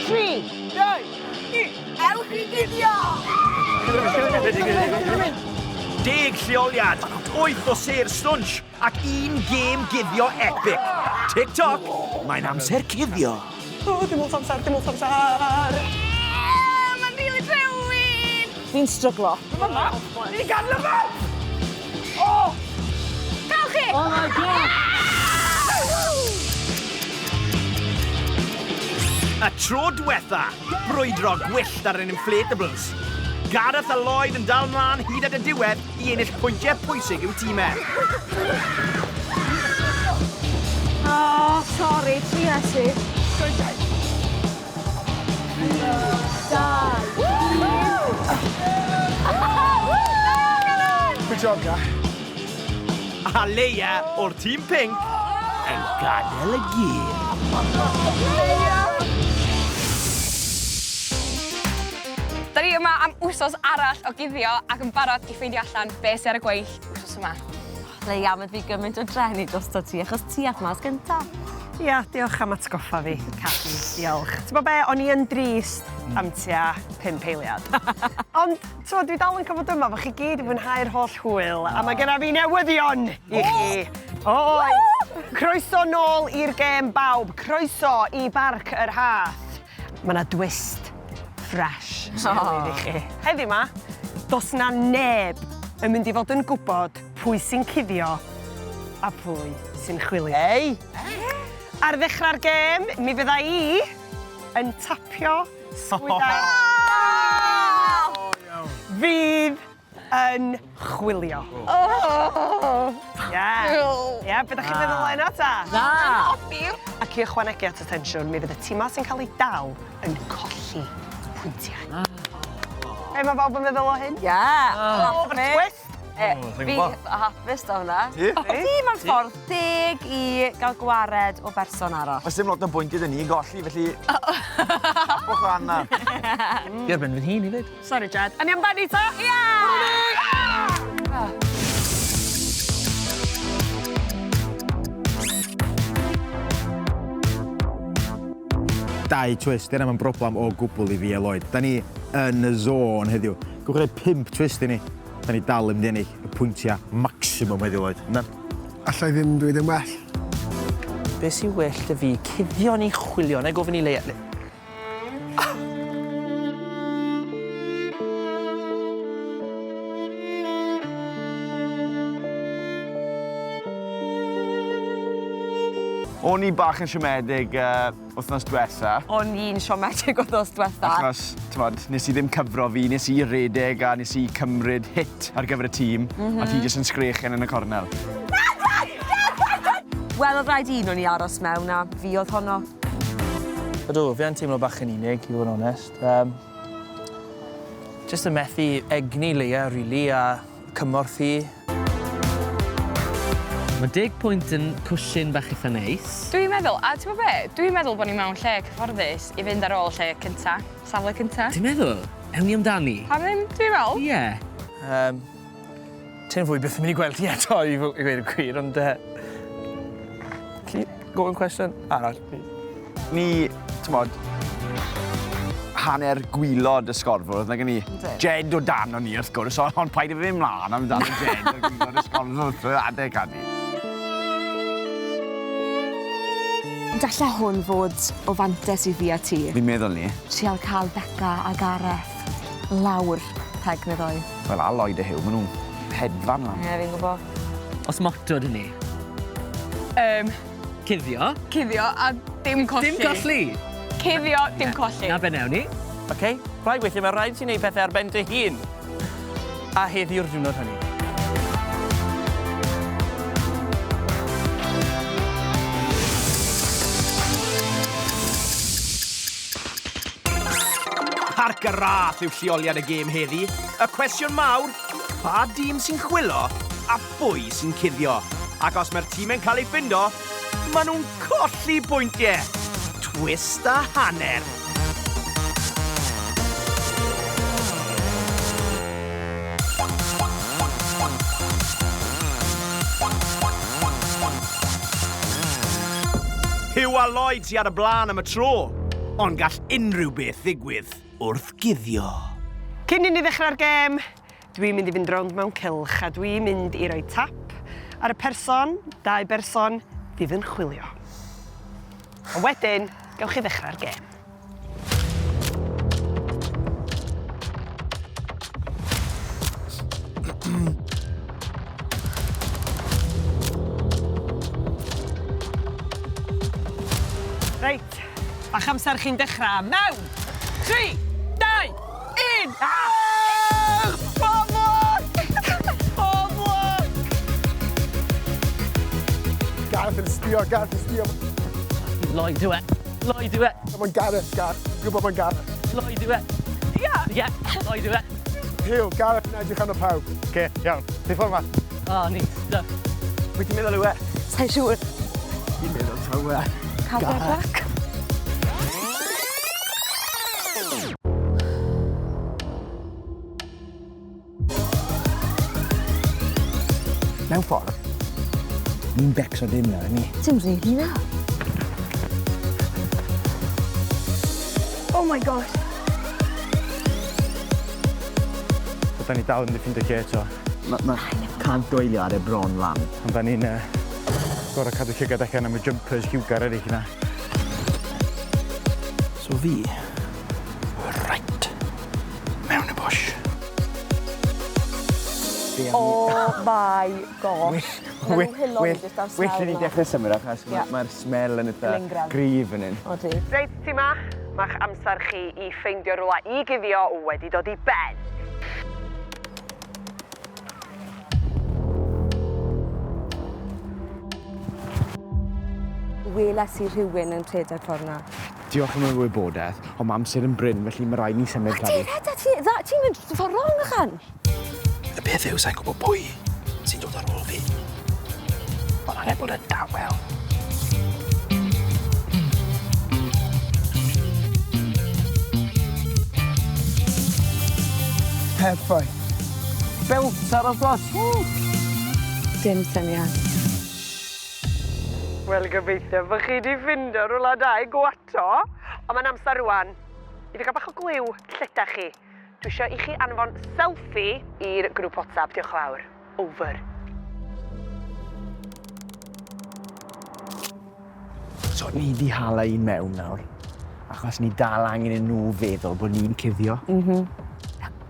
3, 2, 1, ewch i guddio! 10 lleoliad, 8 o sêr Stwnsh, ac 1 gêm guddio epic. Tic-toc, mae'n amser cuddio. Dim ond amser. Mae'n rili rhywun! Fi'n stryglo. Ni gan lyfr! O! Gael chi! Oh my God! Y tro diwetha, brwydro gwyllt ar yn inflatables. Gareth a Lloyd yn dal mlaen hyd at y diwedd i ennill pwyntiau pwysig i'w tîmau. Oh, sorry, trias i. Good job, guy. A Leia o'r tîm pink yn gadael y gyd. Da ni yma am wsos arall o guddio ac yn barod i ffeindio allan beth sydd ar y gweill wsos yma. Leia, mae fi gymaint o dreni drosto ti, achos ti at mas gynta. Ia, diolch am atgoffa fi, Cathy, diolch. Ti'n bod be, o'n i yn drist am tua 5 eiliad. Ond, dwi dal yn cyfod yma, fo chi gyd i fwynhau'r holl hwyl, a mae genna fi newyddion i chi. Oi! Croeso nôl i'r gêm bawb, croeso i barc yr hath. Mae yna twist fresh i chi. Heddi ma, dos na neb yn mynd i fod yn gwybod pwy sy'n cuddio a pwy sy'n chwilio. Ei! Ar ddechrau'r gêm, mi fydda i yn tapio sgwydau. Fydd yn chwilio. Ie, beth ydych chi'n meddwl yna ta? Ac i ychwanegu at y tensiwn, mi fydd y tîmau sy'n cael ei dal yn colli pwyntiau. Be mae bawb yn meddwl o hyn? Ie. Twist? Fi hapus o hwnna. Di mae'n ffordd deg i gael gwared o berson arall. Oes dim lot o bwynt iddyn ni golli, felly... Capwch o Anna. Di erbyn fydd hi'n i fyd. Sorry, Jed. A ni amdani ta? Ie! Dau twist, dyna mae'n broblem o gwbl i fi a Lloyd. Da ni yn y zôn heddiw. Gwch chi 5 twist i ni. Da ni dal yn mynd i ennill y pwyntiau maximum heddiw, Lloyd. Allai ddim dweud yn well. Be sy'n well dy fi? Cuddio ni chwilio, neu gofyn i Leia. O'n i bach yn siomedig wythnos diwetha. O'n i'n siomedig wythnos diwetha. Achos, nes i ddim cyfro fi, nes i redeg a nes i cymryd hit ar gyfer y tîm, a ti jyst yn sgrechen yn y cornel. Wel, oedd rhaid un o'n i aros mewn a fi oedd honno. Ydw, fi yn teimlo bach yn unig, i fod yn onest. Just yn methu egni Leia, rili, a cymorth i. Mae 10 pwynt yn cwsyn bach eitha neis. Dwi'n meddwl, a ti'n be? Dwi'n meddwl bod ni mewn lle cyfforddus i fynd ar ôl lle cynta, safle cynta. Ti'n meddwl? Ewn ni amdani? Pam ddim, dwi'n meddwl? Ie. Ti'n fwy beth yn mynd i gweld ti eto i gweud y gwir, ond... Gofyn cwestiwn arall, please. Ni, hanner gwylod y sgorfwrdd, nag ni Jed o dan o'n ni wrth gwrs, ond paid i fi mlaen am dan y Jed o gwylod y sgorfwrdd, adeg Cuddio. Gallai hwn fod o fantes i fi a ti. Fi'n meddwl ni. Trial cael Beca a Gareth lawr peg neu ddoi. Wel, a Lloyd y Hyw, maen nhw'n hedfan lan. Ie, fi'n gwybod. Os motto dyn ni? Cuddio? Cuddio a dim colli. Dim colli? Cuddio, dim colli. Na be newn ni? Oce, rhaid weithio, mae rhaid ti'n neud pethau ar ben dy hun. A heddiw'r diwrnod hynny. PARC y Roath yw lleoliad y gêm heddi. Y cwestiwn mawr, pa dîm sy'n chwilo a pwy sy'n cuddio? Ac os mae'r tîmau'n cael ei ffindo, maen nhw'n colli bwyntiau. Twist a hanner. Hyw a Lloyd sy'n ar y blaen am y tro. ond gall unrhyw beth ddigwydd wrth guddio. Cyn i ni ddechrau'r gêm, dwi'n mynd i fynd rownd mewn cylch a dwi'n mynd i roi tap ar y person, 2 berson, fydd yn chwilio. A wedyn, gewch chi ddechrau'r gêm. Reit, bach amser chi'n dechrau. Mewn! 3, 2, 1! Poblwc! Poblwc! Gareth yn sbio, Gareth yn sbio. Lloyd yw e. Lloyd yw e. Mae'n Gareth, Gareth. Gwybod mae'n Gareth. Lloyd yw e. Ie, Lloyd yw e. Hyw, Gareth yn edrych arno pawb. Oce, iawn. Ti ffordd ma? O, ni. Pwy ti'n meddwl yw e? Sa'n siŵr. Ti'n meddwl taw e. Cadw'r blac. Mewn ffordd, ni'n becso dim na, ni. Dim rili na. Oh my gosh. Da ni dal yn diffindio lle eto. Mae cant doelio ar y bron lan. Ond da ni'n gorau cadw llygad allan am y jumpers lliwgar eraill yna. So fi, right, mewn y bush. Oh my gosh. Well i ni dechrau symud achos mae'r smell yn eitha gryf yn hyn. O di. Reit, ti ma, ma'ch amser chi i ffeindio rwla i guddio wedi dod i ben. Weles i rhywun yn rhedeg ffordd na. Diolch am y wybodaeth, ond mae amser yn bryn, felly mae rhaid ni symud Ti'n ti'n mynd ffordd wrong ychan? Y peth yw, sa'n gwybod pwy sy'n dod ar ôl fi. Ond angen bod yn dawel. Perffaith. Belt ar y bos. Dim syniad. Wel, gobeithio bod chi wedi ffindio rwla da i gwato. Ond mae'n amser rwan i fi gael bach o gliw lleda chi. Dwi eisiau i chi anfon selfie i'r grŵp WhatsApp. Diolch yn fawr. Over. So ni di hala un mewn nawr, achos ni dal angen i nhw feddwl bod ni'n cuddio.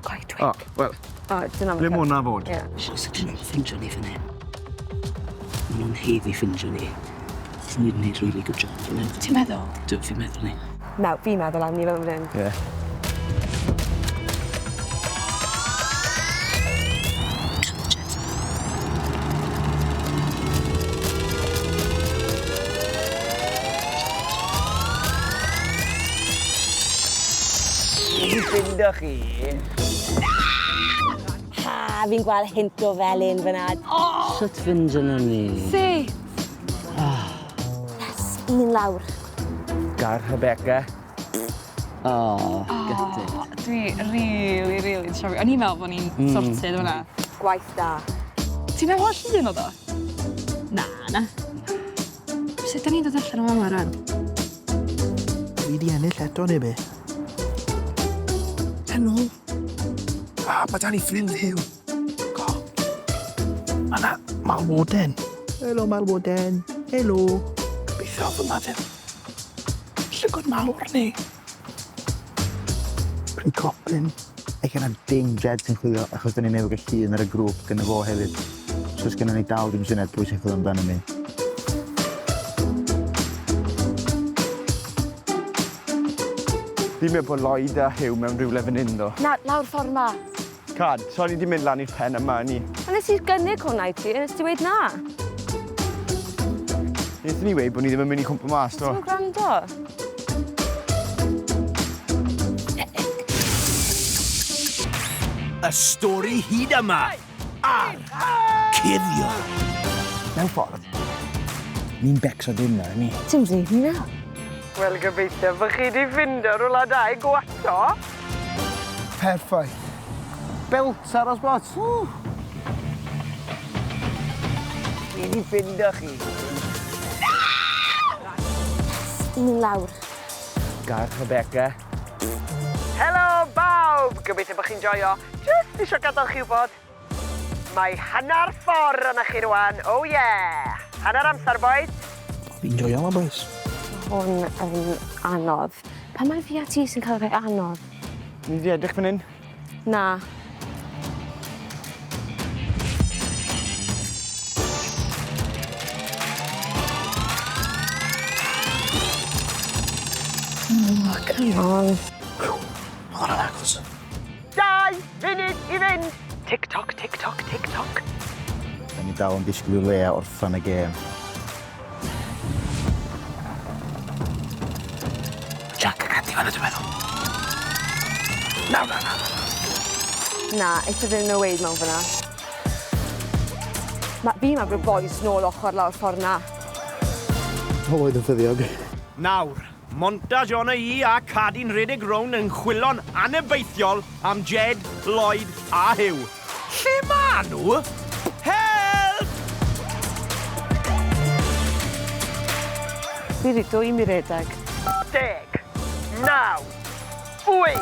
Quite twig. O, wel, O, dyna ble mwna fod? Ie. Sios y cyn ffindio ni fan hyn. Maen nhw'n heddi ffindio ni. Ni wedi gwneud really good job. Ti'n meddwl? Fi'n meddwl ni. Naw, fi'n meddwl am ni fel hyn. Ie. Ffindo chi? Ha, fi'n gweld hint o felyn fyna. Sut ffindio nhw ni? Si. Un lawr. Gar Rebecca. O, gyda. Dwi really siarad. O'n i'n meddwl bod ni'n sorted hwnna. Gwaith da. Ti'n meddwl all llun o do? Na. Sut da ni'n dod allan o fama rhan? Fi di ennill eto neu be? Helo. Mae da ni ffrind hiw. Mae na malwoden. Helo, malwoden. Helo. Gobeithio fyna ddim. Llygod mawr ni. Bryn copyn. Eich yna dim Jed sy'n chwilio, achos da ni'n newid y llun ar y grŵp gyda fo hefyd. So os gyda ni dal dim syniad pwy sy'n chwilio amdano ni. Fi'n meddwl bod Lloyd a Hyw mewn rhywle fan hyn, do. Na, lawr ffordd ma. Cad, so ni wedi mynd lan i'r pen yma, ni. A nes i'n gynnig hwnna i ti, nes ti weid na. Nes ni weid bod ni ddim yn mynd i cwmpa mas, do. Ti'n gwrando? Y stori hyd yma ar Cuddio. Mewn ffordd, ni'n becso dim na, ni. Dim rili na. Wel, gobeithio bod chi wedi ffindio rwla da i gwato. Perffaith. Belt ar y bos. Ni di ffindio chi. Un lawr. Gair Rebecca. Helo bawb! Gobeithio bod chi'n joio. Just isio gadael chi wybod. Mae hanner ffordd yna chi rwan. Oh yeah! Hanner amser, boys. Fi'n joio yma, boys. Hwn yn anodd. Pa mae fi a ti sy'n cael rhai anodd? Ni wedi edrych fan hyn. Na. Oh, come on. Mae hwnna'n agos. 2 munud i fynd. Tic-toc, tic-toc, tic-toc. Da ni dal yn disgwyl i Lea orffan y gêm. Jack a Cuddio fan y dwi'n meddwl. Na. Na, eithaf ddim yn weid mewn fyna. Fi mae rhyw boes nôl ochr lawr ffordd na. Holoedd yn ffyddiog. Nawr, montage o'na i a Caddy'n rhedeg rown yn chwilon anebeithiol am Jed, Lloyd a Hugh. Lle ma nhw? Help! Fi wedi 2 mi redeg. 10, 9, 8,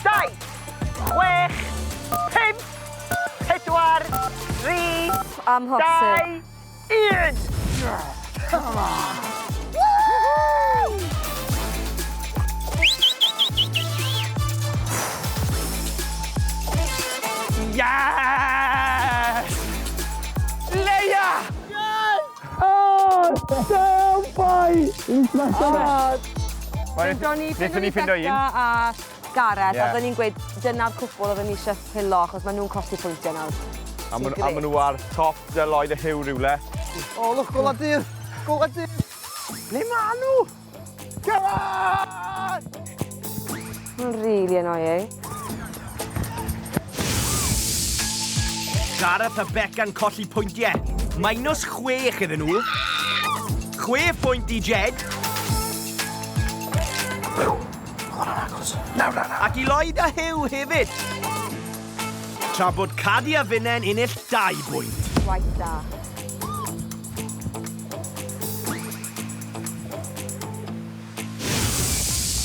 7, 6, 5, 4, 3, Amhosib. 2, 1. Come on. Yes! Leia! Wnaethon ni ffindo un. A Gareth, Ie. a oedden ni'n gweud dyna'r cwpl oedden ni eisiau pilo, achos maen nhw'n colli pwyntiau nawr. A maen nhw ar top dy Lloyd a Hugh rhywle. O, look, gola dydd! Gola dydd! Le ma nhw? Come on! Mae'n really annoying. Gareth a Becca'n colli pwyntiau. -6 iddyn nhw. 6 pwynt i Jed. Hwnna'n agos. Na. Ac i Lloyd a Hugh hefyd. Tra bod Caddy a Finnen ennill 2 bwynt. Waith da.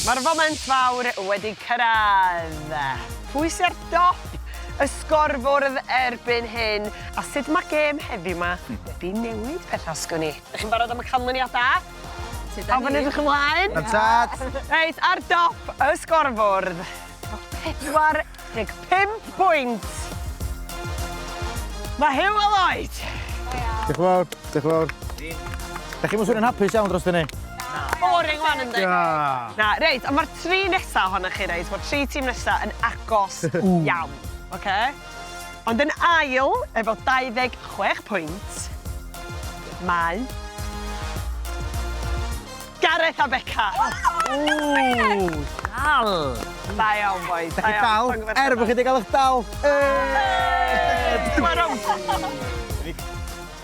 Mae'r foment fawr wedi cyrraedd. Pwy sy'r dop y sgorfwrdd erbyn hyn, a sut mae gêm heddiw yma wedi newid pethau sgwn i. Ydych chi'n barod am y canlyniadau? A fan edrych ymlaen? Tad! Reit, ar dop y sgorfwrdd. 45 pwynt. Mae Hugh a Lloyd. Diolch yn fawr, diolch yn fawr. Da chi'n mwyn hapus iawn dros dyn ni? Boring wan ynddi. Na, reit, a mae'r 3 nesaf ohonych chi, reit, mae'r 3 tîm nesaf yn agos iawn. Okay? Ond yn ail, efo 26 pwynt, mae Gareth a Becca. Dal! Da iawn, boys. Da chi dal? Bod chi wedi cael eich dal? Dwi'n rownd.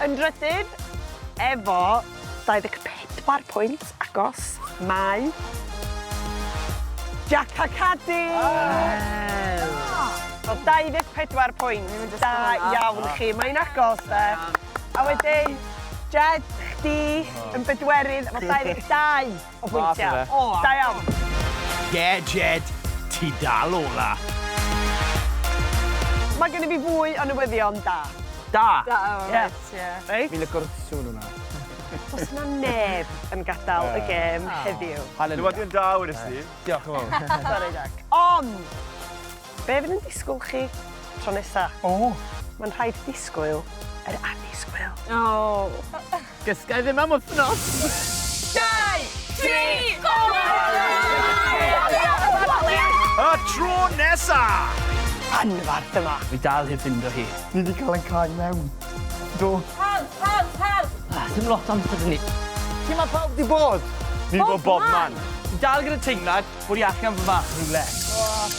Yn drydydd, efo 24 pwynt agos, mae Jack a Caddy. O 24 pwynt. Da iawn chi, mae'n agos, de. A wedyn, Jed, chdi yn bedwerydd efo 22 o bwyntiau. Da iawn. Jed, ti dal ola. Mae gen i fi fwy o newyddion da. Da? Da, Yes. Reit? Fi'n licor sŵn hwnna. Os yna neb yn gadael y gêm heddiw. Newyddion da wedys ti. Diolch yn fawr. Sorry, Jack. Ond, be fydd yn disgwyl chi tro nesa? Mae'n rhaid disgwyl yr annisgwyl. Gysgai ddim am wythnos. 2, 3, go! Y tro nesa! Anfarth yma. Fi dal heb ffindo hi. Ni wedi cael ein cael mewn. Do. Help! Ddim lot amser ni. Lle mae pawb di bod? Ni bod bob man. Fi dal gyda teimlad bod i allan fy fach rhywle.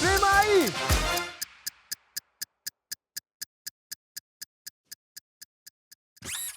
Ble mae i?